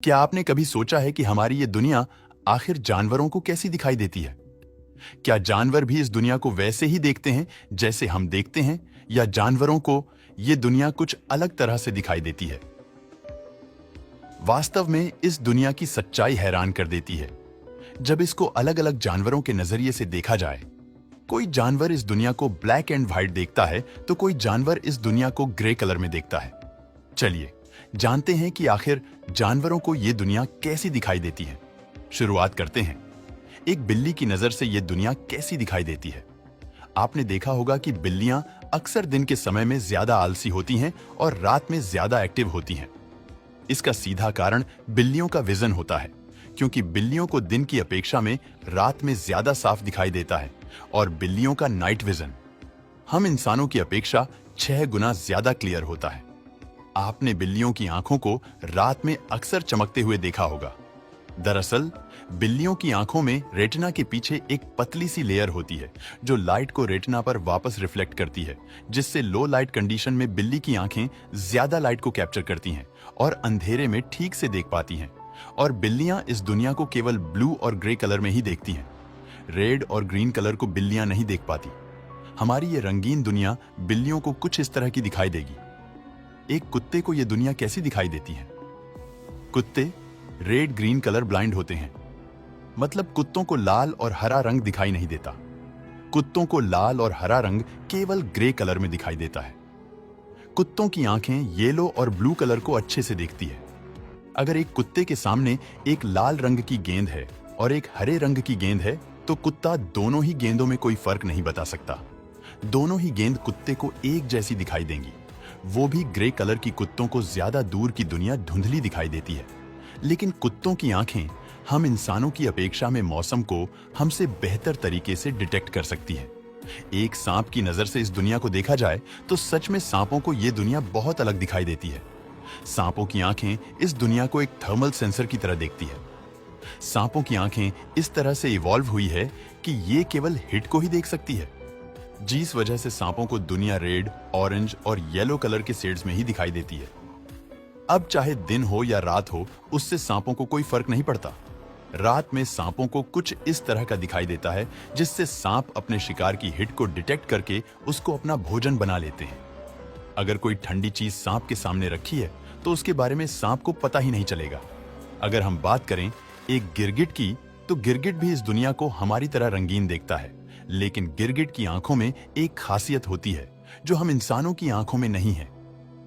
क्या आपने कभी सोचा है कि हमारी ये दुनिया आखिर जानवरों को कैसी दिखाई देती है? क्या जानवर भी इस दुनिया को वैसे ही देखते हैं जैसे हम देखते हैं, या जानवरों को ये दुनिया कुछ अलग तरह से दिखाई देती है? वास्तव में इस दुनिया की सच्चाई हैरान कर देती है जब इसको अलग अलग जानवरों के नजरिए से देखा जाए। कोई जानवर इस दुनिया को ब्लैक एंड व्हाइट देखता है तो कोई जानवर इस दुनिया को ग्रे कलर में देखता है। चलिए जानते हैं कि आखिर जानवरों को ये दुनिया कैसी दिखाई देती है। शुरुआत करते हैं। एक बिल्ली की नजर से ये दुनिया कैसी दिखाई देती है। आपने देखा होगा कि बिल्लियां अक्सर दिन के समय में ज्यादा आलसी होती हैं और रात में ज्यादा एक्टिव होती हैं। इसका सीधा कारण बिल्लियों का विजन होता है, क्योंकि बिल्लियों को दिन की अपेक्षा में रात में ज्यादा साफ दिखाई देता है और बिल्लियों का नाइट विजन हम इंसानों की अपेक्षा 6 गुना ज्यादा क्लियर होता है। आपने बिल्लियों की आंखों को रात में अक्सर चमकते हुए देखा होगा। दरअसल बिल्लियों की आंखों में रेटिना के पीछे एक पतली सी लेयर होती है जो लाइट को रेटिना पर वापस रिफ्लेक्ट करती है, जिससे लो लाइट कंडीशन में बिल्ली की आंखें ज्यादा लाइट को कैप्चर करती हैं और अंधेरे में ठीक से देख पाती हैं। और बिल्लियां इस दुनिया को केवल ब्लू और ग्रे कलर में ही देखती हैं। रेड और ग्रीन कलर को बिल्लियां नहीं देख पाती। हमारी ये रंगीन दुनिया बिल्लियों को कुछ इस तरह की दिखाई देगी। एक कुत्ते को यह दुनिया कैसी दिखाई देती है? कुत्ते रेड ग्रीन कलर ब्लाइंड होते हैं, मतलब कुत्तों को लाल और हरा रंग दिखाई नहीं देता। कुत्तों को लाल और हरा रंग केवल ग्रे कलर में दिखाई देता है। कुत्तों की आंखें येलो और ब्लू कलर को अच्छे से देखती है। अगर एक कुत्ते के सामने एक लाल रंग की गेंद है और एक हरे रंग की गेंद है तो कुत्ता दोनों ही गेंदों में कोई फर्क नहीं बता सकता। दोनों ही गेंद कुत्ते को एक जैसी दिखाई देंगी। वो भी ग्रे कलर की कुत्तों को ज्यादा दूर की दुनिया धुंधली दिखाई देती है। लेकिन कुत्तों की आंखें हम इंसानों की अपेक्षा में मौसम को हमसे बेहतर तरीके से डिटेक्ट कर सकती है। एक सांप की नजर से इस दुनिया को देखा जाए तो सच में सांपों को यह दुनिया बहुत अलग दिखाई देती है। सांपों की आंखें इस दुनिया को एक थर्मल सेंसर की तरह देखती है। सांपों की आंखें इस तरह से इवॉल्व हुई है कि ये केवल हिट को ही देख सकती है, जिस वजह से सांपों को दुनिया रेड, ऑरेंज और येलो कलर के शेड्स में ही दिखाई देती है। अब चाहे दिन हो या रात हो, उससे सांपों को कोई फर्क नहीं पड़ता। रात में सांपों को कुछ इस तरह का दिखाई देता है जिससे सांप अपने शिकार की हिट को डिटेक्ट करके उसको अपना भोजन बना लेते हैं। अगर कोई ठंडी चीज सांप के सामने रखी है तो उसके बारे में सांप को पता ही नहीं चलेगा। अगर हम बात करें एक गिरगिट की, तो गिरगिट भी इस दुनिया को हमारी तरह रंगीन देखता है, लेकिन गिरगिट की आंखों में एक खासियत होती है जो हम इंसानों की आंखों में नहीं है।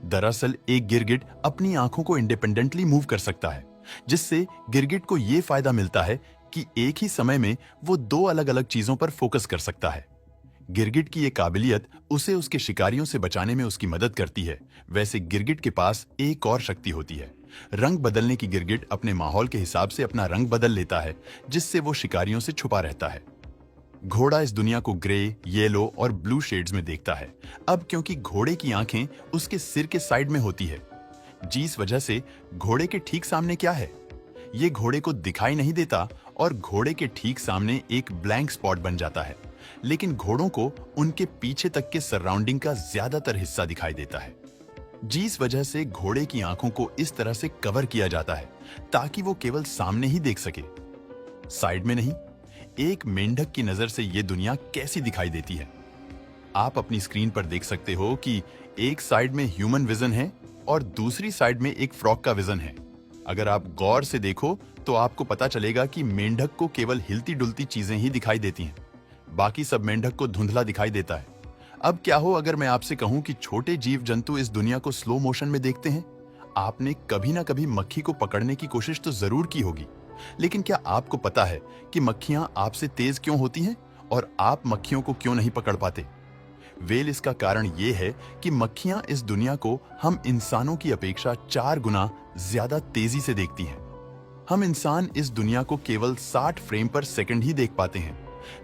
दरअसल एक गिरगिट अपनी आंखों को इंडिपेंडेंटली मूव कर सकता है, जिससे गिरगिट को यह फायदा मिलता है कि एक ही समय में वो 2 अलग अलग चीजों पर फोकस कर सकता है। गिरगिट की ये काबिलियत उसे उसके शिकारियों से बचाने में उसकी मदद करती है। वैसे गिरगिट के पास एक और शक्ति होती है, रंग बदलने की। गिरगिट अपने माहौल के हिसाब से अपना रंग बदल लेता है, जिससे वो शिकारियों से छुपा रहता है। घोड़ा इस दुनिया को ग्रे, येलो और ब्लू शेड्स में देखता है। अब क्योंकि घोड़े की आंखें उसके सिर के साइड में होती है, जिस वजह से घोड़े के ठीक सामने क्या है, ये घोड़े को दिखाई नहीं देता और घोड़े के ठीक सामने एक ब्लैंक स्पॉट बन जाता है। लेकिन घोड़ों को उनके पीछे तक के सराउंडिंग का ज्यादातर हिस्सा दिखाई देता है, जिस वजह से घोड़े की आंखों को इस तरह से कवर किया जाता है ताकि वो केवल सामने ही देख सके, साइड में नहीं। एक मेंढक की नजर से ये दुनिया कैसी दिखाई देती है? आप अपनी स्क्रीन पर देख सकते हो कि एक साइड में ह्यूमन विजन है और दूसरी साइड में एक फ्रॉग का विजन है। अगर आप गौर से देखो तो आपको पता चलेगा कि मेंढक को केवल हिलती डुलती चीजें ही दिखाई देती हैं, बाकी सब मेंढक को धुंधला दिखाई देता है। अब क्या हो अगर मैं आपसे कहूं कि छोटे जीव जंतु इस दुनिया को स्लो मोशन में देखते हैं? आपने कभी ना कभी मक्खी को पकड़ने की कोशिश तो जरूर की होगी, लेकिन क्या आपको पता है कि मक्खियां आपसे तेज क्यों होती हैं और आप मक्खियों को क्यों नहीं पकड़ पाते? वेल, इसका कारण यह है कि मक्खियां इस दुनिया को हम इंसानों की अपेक्षा 4 गुना ज्यादा तेजी से देखती हैं। हम इंसान इस दुनिया को केवल 60 फ्रेम पर सेकंड ही देख पाते हैं,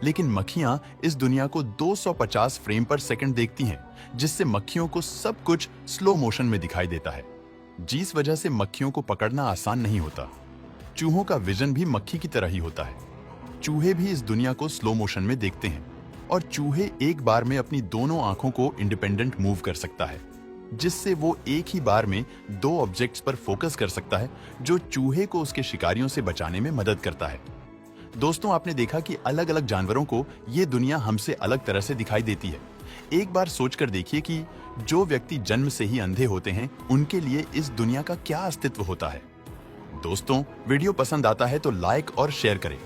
लेकिन मक्खियां इस दुनिया को 250 फ्रेम पर सेकंड देखती हैं, जिससे मक्खियों को सब कुछ स्लो मोशन में दिखाई देता है, जिस वजह से मक्खियों को पकड़ना आसान नहीं होता। चूहों का विजन भी मक्खी की तरह ही होता है। चूहे भी इस दुनिया को स्लो मोशन में देखते हैं और चूहे एक बार में अपनी दोनों आंखों को इंडिपेंडेंट मूव कर सकता है। जिससे वो एक ही बार में दो ऑब्जेक्ट्स पर फोकस कर सकता है, जो चूहे को उसके शिकारियों से बचाने में मदद करता है। दोस्तों, आपने देखा कि अलग अलग जानवरों को ये दुनिया हमसे अलग तरह से दिखाई देती है। एक बार सोचकर देखिए कि जो व्यक्ति जन्म से ही अंधे होते हैं, उनके लिए इस दुनिया का क्या अस्तित्व होता है। दोस्तों, वीडियो पसंद आता है तो लाइक और शेयर करें